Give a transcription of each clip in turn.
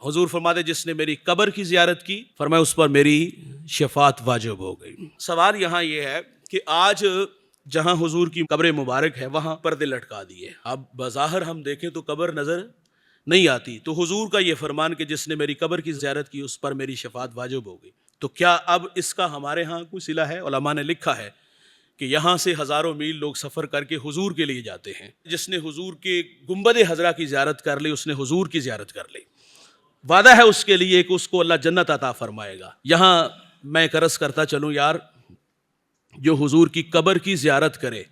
हुजूर फरमाते जिसने मेरी कब्र की ज़ियारत की, फरमाया उस पर मेरी शफात वाजिब हो गई। सवाल यहाँ ये है कि आज जहाँ हुजूर की कब्र मुबारक है वहाँ पर्दे लटका दिए। अब बज़ाहिर हम देखें तो कब्र नज़र नहीं आती, तो हुजूर का ये फरमान कि जिसने मेरी कब्र की ज़ियारत की उस पर मेरी शफात वाजिब हो गई, तो क्या अब इसका हमारे यहाँ कोई सिला है? उलमा ने लिखा है कि यहाँ से हज़ारों मील लोग सफ़र करके हुजूर के लिए जाते हैं। जिसने हुजूर के गुंबद हज़रा की ज़ियारत कर ली उसने हुजूर की ज़ियारत कर ली। वादा है उसके लिए कि उसको अल्लाह जन्नत अता फरमाएगा। यहाँ मैं एक अर्ज़ करता चलूँ यार, जो हुजूर की कब्र की ज़ियारत करे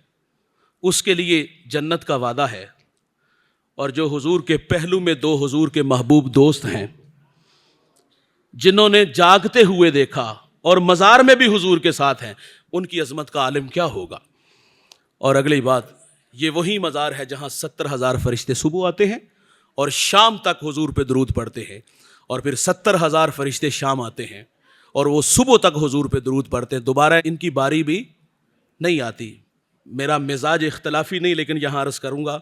उसके लिए जन्नत का वादा है, और जो हुजूर के पहलू में दो हुजूर के महबूब दोस्त हैं जिन्होंने जागते हुए देखा और मज़ार में भी हुजूर के साथ हैं, उनकी अज़मत का आलिम क्या होगा। और अगली बात, ये वही मज़ार है जहाँ 70,000 फरिश्ते सुबह आते हैं और शाम तक हुजूर पे दरूद पढ़ते हैं, और फिर 70,000 फरिश्ते शाम आते हैं और वो सुबह तक हुजूर पे दरूद पढ़ते हैं। दोबारा इनकी बारी भी नहीं आती। मेरा मिजाज इख्तलाफी नहीं, लेकिन यहाँ अर्ज़ करूँगा,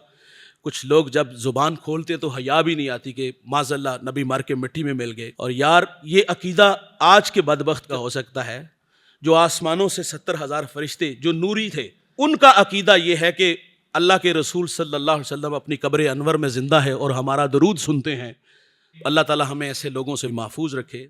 कुछ लोग जब ज़ुबान खोलते तो हया भी नहीं आती कि माज़ल्लाह नबी मर के मिट्टी में मिल गए। और यार ये अकीदा आज के बदबख्त का हो सकता है जो आसमानों से 70,000 फरिश्ते जो नूरी थे, उनका अकीदा ये है कि अल्लाह के रसूल सल्लल्लाहु अलैहि वसल्लम अपनी कब्र अनवर में ज़िंदा है और हमारा दरूद सुनते हैं। अल्लाह ताला हमें ऐसे लोगों से महफूज रखे।